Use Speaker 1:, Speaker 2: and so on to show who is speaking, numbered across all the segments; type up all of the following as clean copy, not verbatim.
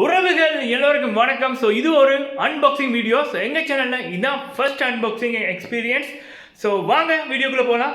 Speaker 1: உறவுகள் எல்லோருக்கும் வணக்கம். ஸோ இது ஒரு அன்பாக்சிங் வீடியோ. ஸோ எங்கள் சேனலில் இதுதான் ஃபர்ஸ்ட் அன்பாக்சிங் எக்ஸ்பீரியன்ஸ். ஸோ வாங்க வீடியோக்குள்ளே போகலாம்.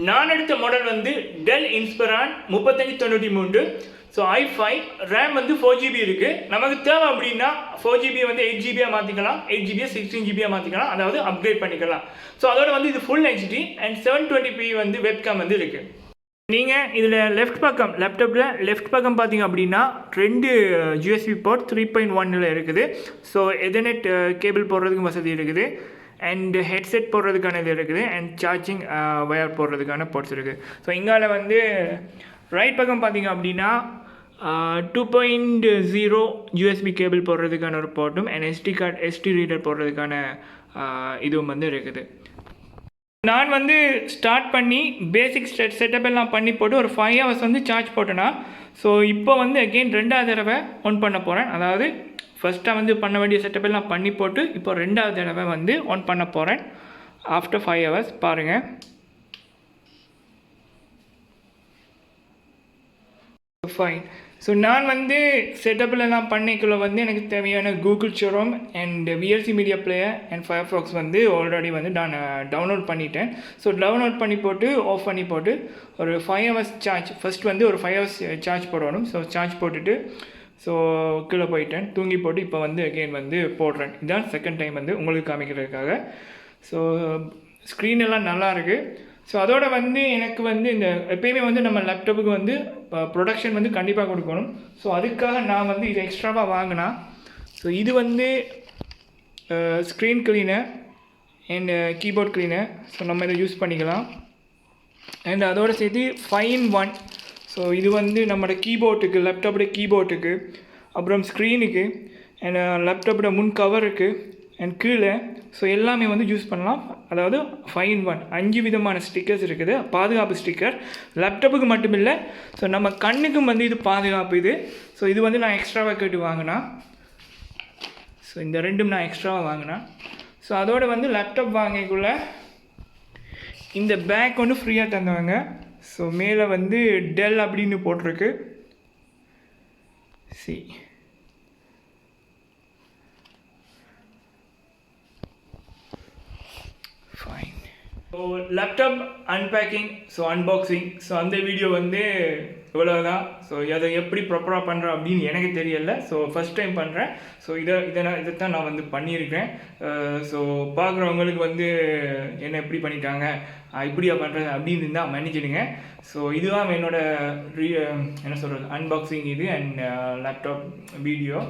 Speaker 1: நான் எடுத்த மாடல் வந்து Dell Inspiron 3593. So i5 RAM வந்து 4GB இருக்குது. நமக்கு தேவை அப்படின்னா 4GB வந்து 8GB மாற்றிக்கலாம், 8GB 16GB மாற்றிக்கலாம், அதாவது அப்கிரேட் பண்ணிக்கலாம். ஸோ அதோட வந்து இது ஃபுல் HD அண்ட் 720p வந்து வெப்கேம் வந்து இருக்குது. நீங்கள் இதில் லெஃப்ட் பக்கம் லேப்டாப்பில் லெஃப்ட் பக்கம் பார்த்தீங்க அப்படின்னா 2 USB போர்ட் 3.1 இருக்குது. ஸோ எதர்நெட் கேபிள் போடுறதுக்கு வசதி இருக்குது அண்ட் ஹெட்செட் போடுறதுக்கான இது இருக்குது அண்ட் சார்ஜிங் வயர் போடுறதுக்கான போர்ட்ஸ் இருக்குது. ஸோ இங்கால வந்து ரைட் பக்கம் பார்த்தீங்க அப்படின்னா 2.0 USB கேபிள் போடுறதுக்கான ஒரு போர்ட்டும் அண்ட் SD ரீடர் போடுறதுக்கான இதுவும் வந்து இருக்குது. நான் வந்து ஸ்டார்ட் பண்ணி பேசிக் செட்டப் எல்லாம் பண்ணி போட்டு ஒரு 5 hours வந்து சார்ஜ் போட்டேன்னா, ஸோ இப்போ வந்து அகெயின் 2வது தடவை ஆன் பண்ண போகிறேன். அதாவது ஃபஸ்ட்டாக வந்து பண்ண வேண்டிய செட்டப் எல்லாம் பண்ணி போட்டு இப்போ 2வது தடவை வந்து ஆன் பண்ண போகிறேன் ஆஃப்டர் 5 hours. பாருங்கள், ஃபைன். ஸோ நான் வந்து செட்டப்லாம் பண்ணிக்குள்ள வந்து எனக்கு தேவையான Google Chrome and VLC media player and Firefox வந்து ஆல்ரெடி வந்து நான் டவுன்லோட் பண்ணிட்டேன். ஸோ டவுன்லோட் பண்ணி போட்டு ஆஃப் பண்ணி போட்டு ஒரு 5 hours சார்ஜ் ஃபஸ்ட் வந்து ஒரு 5 hours சார்ஜ் போடணும். ஸோ சார்ஜ் போட்டுட்டு ஸோ கீழே போயிட்டேன், தூங்கி போட்டு இப்போ வந்து அகெயின் வந்து போடுறேன். இதுதான் செகண்ட் டைம் வந்து உங்களுக்கு காமிக்கிறதுக்காக. ஸோ ஸ்க்ரீன் எல்லாம் நல்லா இருக்குது. ஸோ அதோட வந்து எனக்கு வந்து இந்த எப்பயுமே வந்து நம்ம லேப்டாப்புக்கு வந்து ப்ரொடக்ஷன் வந்து கண்டிப்பாக கொடுக்கணும். ஸோ அதுக்காக நான் வந்து இது எக்ஸ்ட்ராவாக வாங்கினா. ஸோ இது வந்து screen cleaner and keyboard cleaner. So நம்ம இதை யூஸ் பண்ணிக்கலாம். அண்ட் அதோடு சேர்த்து 5-in-1. ஸோ இது வந்து நம்மளோட கீபோர்டுக்கு, லேப்டாப்போட கீபோர்டுக்கு, அப்புறம் ஸ்க்ரீனுக்கு அண்ட் லேப்டாப்போட முன் கவருக்கு அண்ட் கீழே ஸோ எல்லாமே வந்து யூஸ் பண்ணலாம். அதாவது 5-in-1 5 விதமான ஸ்டிக்கர்ஸ் இருக்குது. பாதுகாப்பு ஸ்டிக்கர் லேப்டாப்புக்கு மட்டும் இல்லை, ஸோ நம்ம கண்ணுக்கும் வந்து இது பாதுகாப்பு இது. ஸோ இது வந்து நான் எக்ஸ்ட்ராவாக கேட்டு வாங்கினா. ஸோ இந்த ரெண்டும் நான் எக்ஸ்ட்ராவாக வாங்கினேன். ஸோ அதோடு வந்து லேப்டாப் வாங்கிக்குள்ளே இந்த பேக் வந்து ஃப்ரீயாக தந்தவங்க. ஸோ மேலே வந்து டெல் அப்படின்னு போட்டிருக்கு. C fine. So laptop unpacking, so unboxing, so அந்த வீடியோ வந்து இவ்வளோதான். ஸோ அதை எப்படி ப்ராப்பராக பண்ணுறேன் அப்படின்னு எனக்கு தெரியல. ஸோ ஃபஸ்ட் டைம் பண்ணுறேன். ஸோ இதைத்தான் நான் வந்து பண்ணியிருக்கேன். ஸோ பார்க்குறவங்களுக்கு வந்து என்ன எப்படி பண்ணிட்டாங்க, இப்படியா பண்ணுறது அப்படின்னு இருந்தால் மன்னிச்சிடுங்க. ஸோ இதுதான் என்னோடய என்ன சொல்கிறது அன்பாக்சிங் இது அண்ட் லேப்டாப் வீடியோ.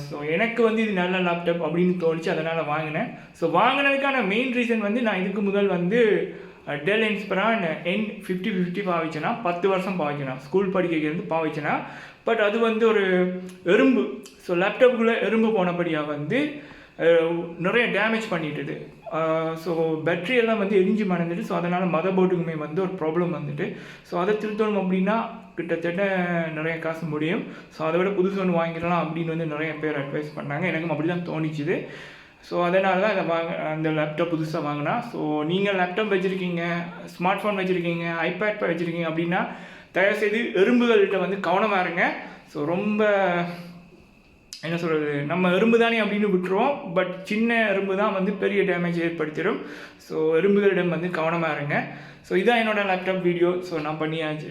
Speaker 1: ஸோ எனக்கு வந்து இது நல்ல லேப்டாப் அப்படின்னு தோணுச்சு, அதனால் வாங்கினேன். ஸோ வாங்கினதுக்கான மெயின் ரீசன் வந்து நான் இதுக்கு முதல் வந்து டெல் இன்ஸ்பிரான் N5050 பாவிச்சேன்னா 10 வருஷம் பாவிச்சேனா, ஸ்கூல் படிக்கிறது பாவிச்சேனா. பட் அது வந்து ஒரு எறும்பு, ஸோ லேப்டாப்புக்குள்ளே எறும்பு போனபடியாக வந்து நிறைய டேமேஜ் பண்ணிட்டுது. ஸோ பேட்ரி எல்லாம் வந்து எரிஞ்சு மறந்துட்டு, ஸோ அதனால் மதர் போர்டுக்குமே வந்து ஒரு ப்ராப்ளம் வந்துட்டு. ஸோ அதை திருத்தணும் அப்படின்னா கிட்டத்தட்ட நிறைய காசு முடியும். ஸோ அதை விட புதுசு ஒன்று வாங்கிடலாம் அப்படின்னு வந்து நிறைய பேர் அட்வைஸ் பண்ணாங்க. எனக்கும் அப்படி தான் தோணிச்சுது. ஸோ அதனால தான் இதை அந்த லேப்டாப் புதுசாக வாங்கினா. ஸோ நீங்கள் லேப்டாப் வச்சுருக்கீங்க, ஸ்மார்ட் ஃபோன் வச்சுருக்கீங்க, ஐபேட் வச்சுருக்கீங்க அப்படின்னா தயவுசெய்து எறும்புகள்கிட்ட வந்து கவனமாக இருங்க. ஸோ ரொம்ப என்ன சொல்கிறது, நம்ம எறும்பு தானே அப்படின்னு விட்டுருவோம். பட் சின்ன எறும்பு தான் வந்து பெரிய டேமேஜ் ஏற்படுத்திடும். ஸோ எறும்புகளிடம் வந்து கவனமாக இருங்க. ஸோ இதான் என்னோடய லேப்டாப் வீடியோ. ஸோ நான் பண்ணியாச்சு,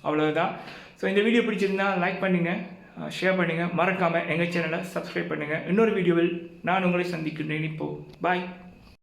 Speaker 1: அவ்வளோதான். ஸோ இந்த வீடியோ பிடிச்சிருந்தா லைக் பண்ணுங்கள், ஷேர் பண்ணுங்கள், மறக்காமல் எங்கள் சேனலை சப்ஸ்கிரைப் பண்ணுங்கள். இன்னொரு வீடியோவில் நான் உங்களை சந்திக்கிறேன். இப்போது பாய்.